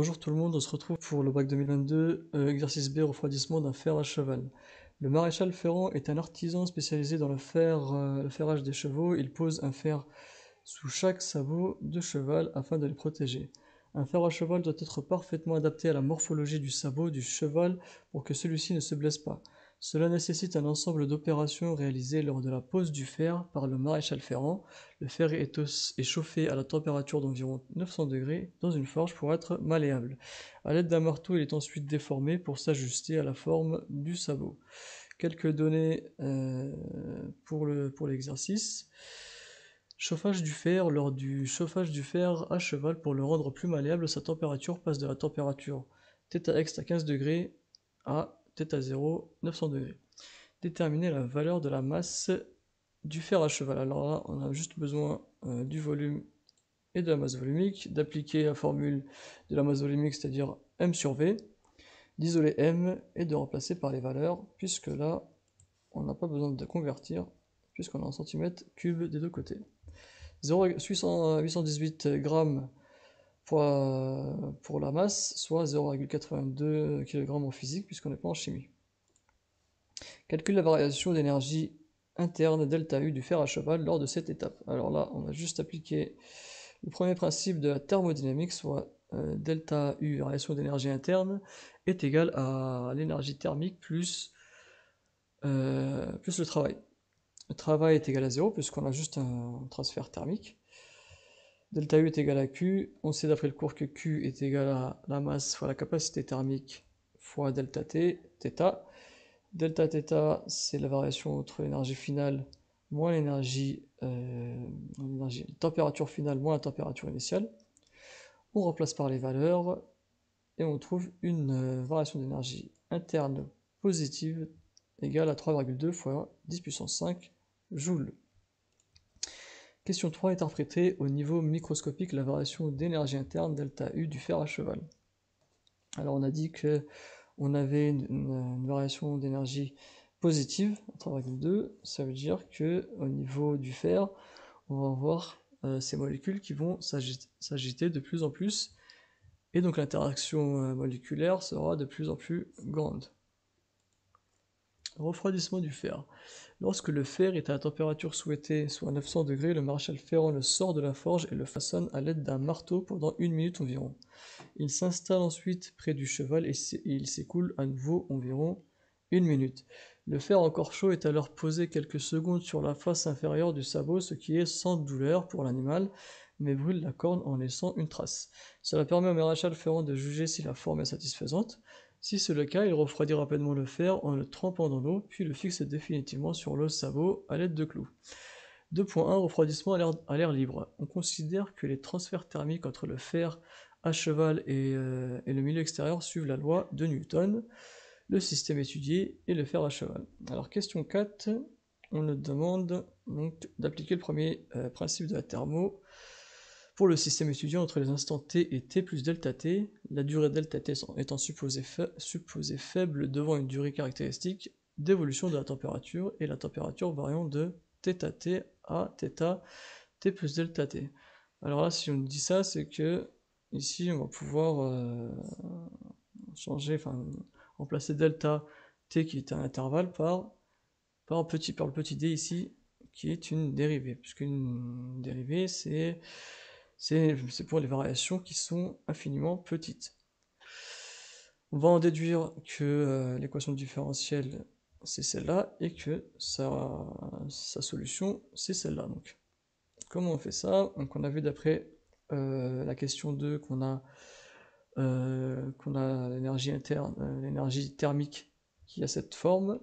Bonjour tout le monde, on se retrouve pour le bac 2022, exercice B, refroidissement d'un fer à cheval. Le maréchal Ferrand est un artisan spécialisé dans le ferrage des chevaux. Il pose un fer sous chaque sabot de cheval afin de les protéger. Un fer à cheval doit être parfaitement adapté à la morphologie du sabot du cheval pour que celui-ci ne se blesse pas. Cela nécessite un ensemble d'opérations réalisées lors de la pose du fer par le maréchal Ferrand. Le fer est chauffé à la température d'environ 900 degrés dans une forge pour être malléable. À l'aide d'un marteau, il est ensuite déformé pour s'ajuster à la forme du sabot. Quelques données pour l'exercice. Chauffage du fer. Lors du chauffage du fer à cheval, pour le rendre plus malléable, sa température passe de la température θx à 15 degrés à θ0 900 degrés. Déterminer la valeur de la masse du fer à cheval. Alors là, on a juste besoin du volume et de la masse volumique, d'appliquer la formule de la masse volumique, c'est-à-dire m sur v, d'isoler m et de remplacer par les valeurs, puisque là, on n'a pas besoin de convertir, puisqu'on est en centimètres cubes des deux côtés. 818 grammes pour la masse, soit 0,82 kg en physique, puisqu'on n'est pas en chimie. Calcule la variation d'énergie interne ΔU du fer à cheval lors de cette étape. Alors là, on va juste appliquer le premier principe de la thermodynamique, soit ΔU, variation d'énergie interne, est égal à l'énergie thermique plus le travail. Le travail est égal à 0 puisqu'on a juste un transfert thermique. ΔU est égal à Q. On sait d'après le cours que Q est égal à la masse fois la capacité thermique fois ΔT, θ. Δθ, c'est la variation entre l'énergie finale moins température finale moins la température initiale. On remplace par les valeurs et on trouve une variation d'énergie interne positive égale à 3,2 fois 10 puissance 5 joules. Question 3. Interpréter au niveau microscopique la variation d'énergie interne ΔU du fer à cheval. Alors on a dit que on avait une variation d'énergie positive, 3,2, ça veut dire que au niveau du fer, on va avoir ces molécules qui vont s'agiter de plus en plus, et donc l'interaction moléculaire sera de plus en plus grande. Refroidissement du fer. Lorsque le fer est à la température souhaitée, soit 900 degrés, le maréchal Ferrand le sort de la forge et le façonne à l'aide d'un marteau pendant 1 minute environ. Il s'installe ensuite près du cheval et il s'écoule à nouveau environ 1 minute. Le fer encore chaud est alors posé quelques secondes sur la face inférieure du sabot, ce qui est sans douleur pour l'animal, mais brûle la corne en laissant une trace. Cela permet au maréchal Ferrand de juger si la forme est satisfaisante. Si c'est le cas, il refroidit rapidement le fer en le trempant dans l'eau, puis le fixe définitivement sur le sabot à l'aide de clous. 2.1 Refroidissement à l'air libre. On considère que les transferts thermiques entre le fer à cheval et le milieu extérieur suivent la loi de Newton. Le système étudié et le fer à cheval. Alors question 4, on nous demande donc d'appliquer le premier principe de la thermo pour le système étudié entre les instants t et t plus ΔT, la durée ΔT étant supposée faible devant une durée caractéristique d'évolution de la température et la température variant de θT à θ t plus ΔT. Alors là, si on dit ça, c'est que ici on va pouvoir remplacer delta t qui est un intervalle par le petit d ici qui est une dérivée, puisqu'une dérivée c'est pour les variations qui sont infiniment petites. On va en déduire que l'équation différentielle c'est celle-là et que sa solution c'est celle-là. Donc comment on fait ça? Donc on a vu d'après la question 2 qu'on a l'énergie interne, l'énergie thermique qui a cette forme.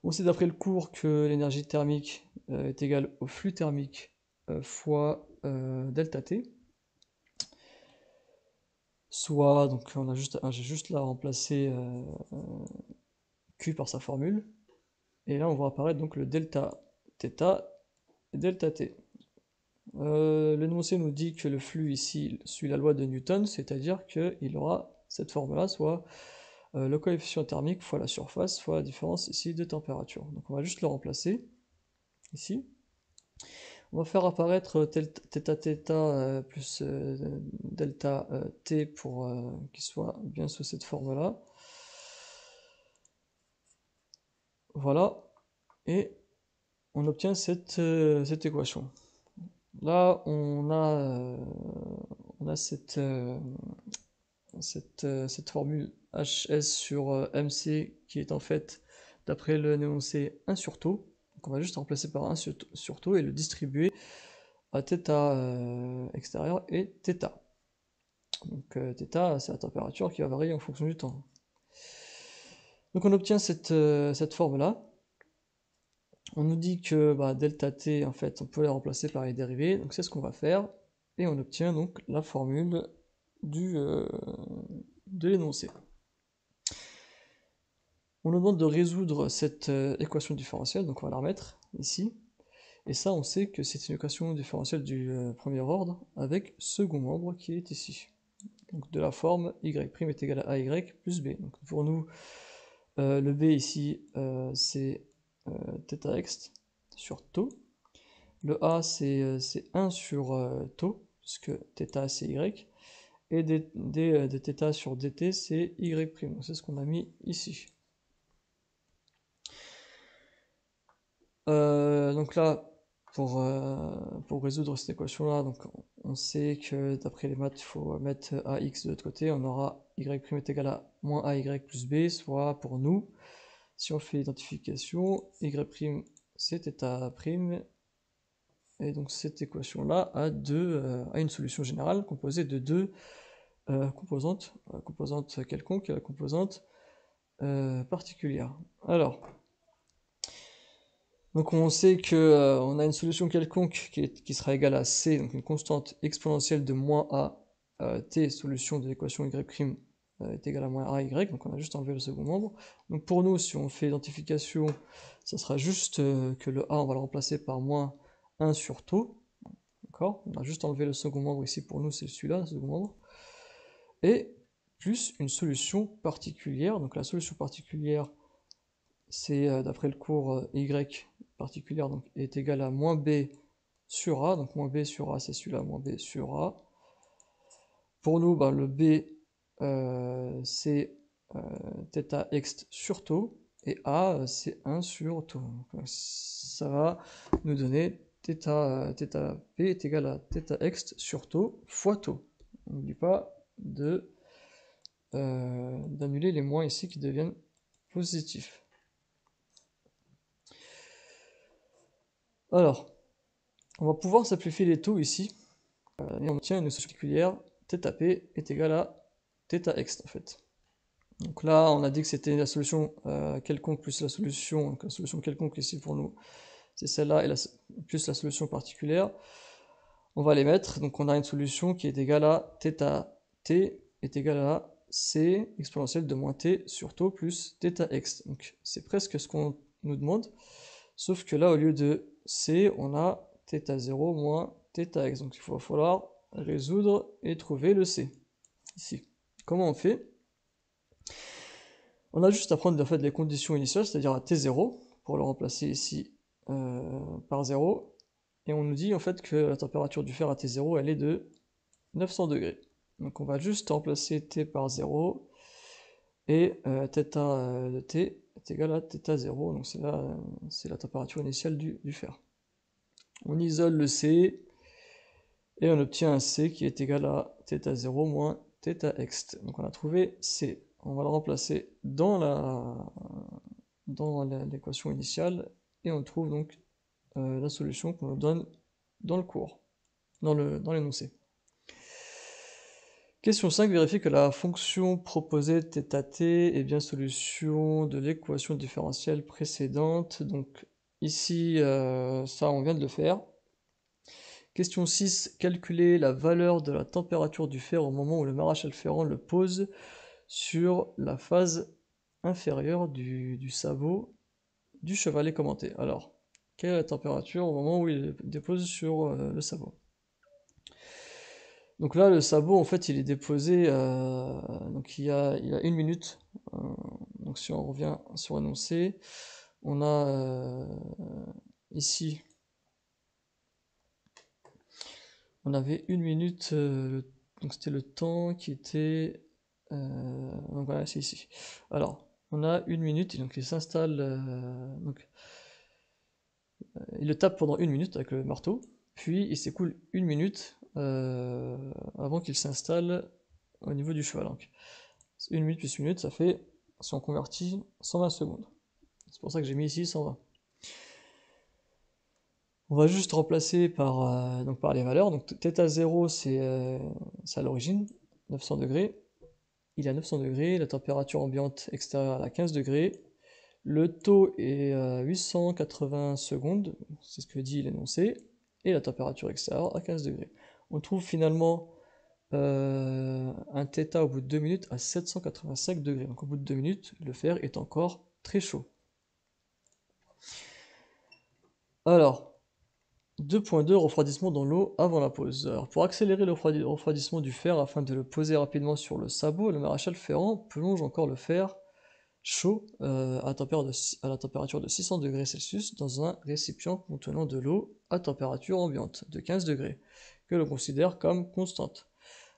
On sait d'après le cours que l'énergie thermique est égale au flux thermique fois ΔT. Soit, donc j'ai juste là remplacé Q par sa formule. Et là on voit apparaître donc le delta θ et delta t. L'énoncé nous dit que le flux ici suit la loi de Newton, c'est-à-dire qu'il aura cette forme-là, soit le coefficient thermique fois la surface fois la différence ici de température. Donc on va juste le remplacer ici. On va faire apparaître θ plus delta t pour qu'il soit bien sous cette forme-là. Voilà, et on obtient cette équation. Là, on a cette formule HS sur MC qui est en fait, d'après le énoncé, 1 sur tau. Donc on va juste remplacer par 1 sur tau et le distribuer à θ extérieur et θ. Donc θ, c'est la température qui va varier en fonction du temps. Donc on obtient cette forme-là. On nous dit que delta t, en fait, on peut la remplacer par les dérivés, donc c'est ce qu'on va faire, et on obtient donc la formule de l'énoncé. On nous demande de résoudre cette équation différentielle, donc on va la remettre ici, et ça on sait que c'est une équation différentielle du premier ordre avec second membre qui est ici. Donc de la forme y' est égal à ay plus b. Donc pour nous, le b ici c'est θx sur tau. Le a c'est 1 sur tau, puisque θ c'est y. Et dθ sur dt c'est y'. Donc c'est ce qu'on a mis ici. Donc là, pour résoudre cette équation-là, donc on sait que d'après les maths, il faut mettre ax de l'autre côté. On aura y' est égal à moins ay plus b, soit pour nous, si on fait l'identification, y' c'est θ', et donc cette équation-là a une solution générale composée de deux composantes, la composante quelconque et la composante particulière. Alors, donc on sait que on a une solution quelconque qui sera égale à c, donc une constante exponentielle de moins a, t, solution de l'équation y' est égale à moins ay, donc on a juste enlevé le second membre. Donc pour nous, si on fait l'identification, ça sera juste que le a, on va le remplacer par moins 1 sur tau, d'accord? On a juste enlevé le second membre ici, pour nous c'est celui-là, le second membre, et plus une solution particulière. Donc la solution particulière, c'est d'après le cours y particulière, donc est égal à moins b sur a, donc moins b sur a c'est celui-là, moins b sur a. Pour nous, le b c'est θx sur tau, et a c'est 1 sur tau. Donc, ça va nous donner θp est égal à θx sur tau fois tau. On n'oublie pas d'annuler les moins ici qui deviennent positifs. Alors, on va pouvoir simplifier les taux ici, et on obtient une solution particulière, θp est égal à θx en fait. Donc là, on a dit que c'était la solution quelconque plus la solution, donc la solution quelconque ici pour nous, c'est celle-là, et plus la solution particulière. On va les mettre, donc on a une solution qui est égale à θt est égal à c exponentielle de moins t sur tau plus θx. Donc c'est presque ce qu'on nous demande, sauf que là, au lieu de c, on a θ0 moins θx. Donc il va falloir résoudre et trouver le c, ici. Comment on fait? On a juste à prendre en fait les conditions initiales, c'est-à-dire à t0, pour le remplacer ici par 0, et on nous dit en fait que la température du fer à t0, elle est de 900 degrés. Donc on va juste remplacer t par 0, et θ de t est égal à θ0, donc c'est la température initiale du fer. On isole le c, et on obtient un c qui est égal à θ0 moins θx. Donc on a trouvé c. On va le remplacer dans l'équation initiale, et on trouve donc la solution qu'on nous donne dans le cours, dans l'énoncé. Question 5, vérifie que la fonction proposée θt est bien solution de l'équation différentielle précédente. Donc ici, ça on vient de le faire. Question 6, calculer la valeur de la température du fer au moment où le maréchal Ferrand le pose sur la face inférieure du sabot du chevalet commenté. Alors, quelle est la température au moment où il le dépose sur le sabot? Donc là, le sabot, en fait, il est déposé, donc il y a 1 minute. Donc si on revient sur l'énoncé, on a ici on avait 1 minute, donc c'était le temps qui était... donc voilà, c'est ici. Alors, on a 1 minute, et donc il s'installe, donc il le tape pendant 1 minute avec le marteau, puis il s'écoule 1 minute avant qu'il s'installe au niveau du cheval. Donc 1 minute plus 1 minute, ça fait, si on convertit, 120 secondes. C'est pour ça que j'ai mis ici 120. On va juste remplacer donc par les valeurs. Donc θ0, c'est à l'origine, 900 degrés. Il est à 900 degrés, la température ambiante extérieure est à 15 degrés. Le taux est à 880 secondes, c'est ce que dit l'énoncé, et la température extérieure à 15 degrés. On trouve finalement un θ au bout de 2 minutes à 785 degrés. Donc au bout de 2 minutes, le fer est encore très chaud. Alors, 2.2 refroidissement dans l'eau avant la pose. Alors, pour accélérer le refroidissement du fer afin de le poser rapidement sur le sabot, le maréchal Ferrand plonge encore le fer chaud à la température de 600 degrés Celsius dans un récipient contenant de l'eau à température ambiante de 15 degrés, que l'on considère comme constante.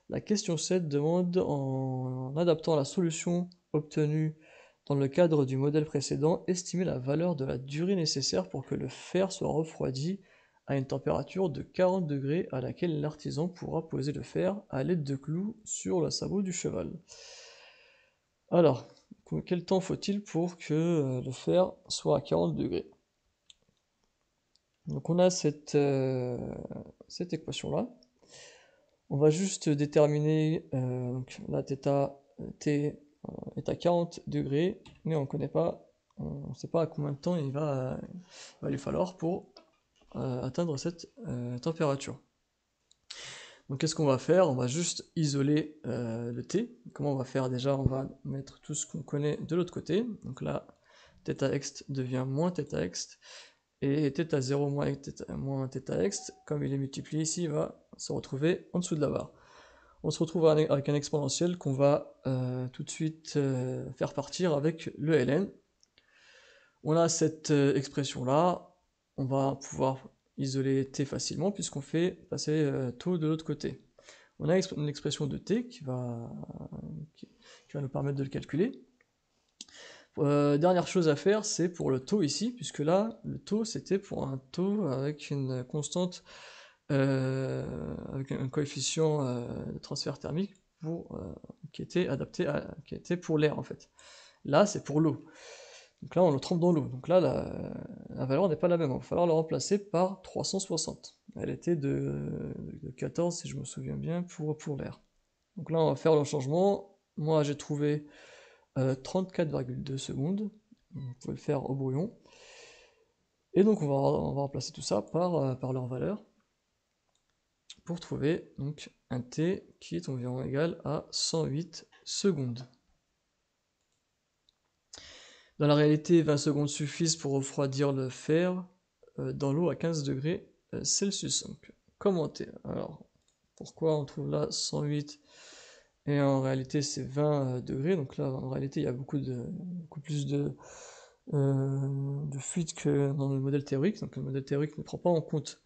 La question 7 demande, en adaptant la solution obtenue dans le cadre du modèle précédent, estimer la valeur de la durée nécessaire pour que le fer soit refroidi à une température de 40 degrés à laquelle l'artisan pourra poser le fer à l'aide de clous sur le sabot du cheval. Alors, quel temps faut-il pour que le fer soit à 40 degrés? Donc on a cette équation-là. On va juste déterminer, donc la θ est à 40 degrés, mais on ne sait pas à combien de temps il va lui falloir pour atteindre cette température. Donc qu'est-ce qu'on va faire? On va juste isoler le T. Comment on va faire? Déjà, on va mettre tout ce qu'on connaît de l'autre côté. Donc là, θx devient moins θx, et θ0 moins θx, comme il est multiplié ici, il va se retrouver en dessous de la barre. On se retrouve avec un exponentiel qu'on va tout de suite faire partir avec le ln. On a cette expression-là, on va pouvoir isoler t facilement puisqu'on fait passer taux de l'autre côté. On a une expression de t qui va nous permettre de le calculer. Dernière chose à faire, c'est pour le taux ici, puisque là, le taux c'était pour un taux avec une constante, avec un coefficient de transfert thermique qui était adapté qui était pour l'air en fait. Là, c'est pour l'eau. Donc là, on le trempe dans l'eau. Donc là, la valeur n'est pas la même. Il va falloir le remplacer par 360. Elle était de 14, si je me souviens bien, pour l'air. Donc là, on va faire le changement. Moi, j'ai trouvé 34,2 secondes. Vous pouvez le faire au brouillon. Et donc, on va remplacer tout ça par leur valeur pour trouver donc un T qui est environ égal à 108 secondes. Dans la réalité, 20 secondes suffisent pour refroidir le fer dans l'eau à 15 degrés Celsius. Donc, commenter. Alors, pourquoi on trouve là 108 et en réalité c'est 20 degrés? Donc là, en réalité, il y a beaucoup plus de fuite que dans le modèle théorique. Donc le modèle théorique ne prend pas en compte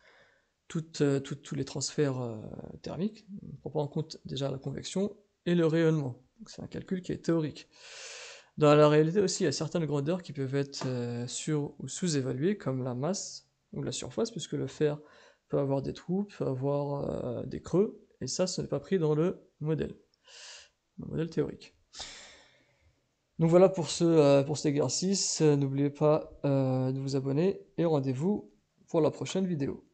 tous les transferts thermiques. Il ne prend pas en compte déjà la convection et le rayonnement. C'est un calcul qui est théorique. Dans la réalité aussi, il y a certaines grandeurs qui peuvent être sur- ou sous-évaluées, comme la masse ou la surface, puisque le fer peut avoir des trous, peut avoir des creux, et ça, ce n'est pas pris dans le modèle théorique. Donc voilà pour cet exercice. N'oubliez pas de vous abonner, et rendez-vous pour la prochaine vidéo.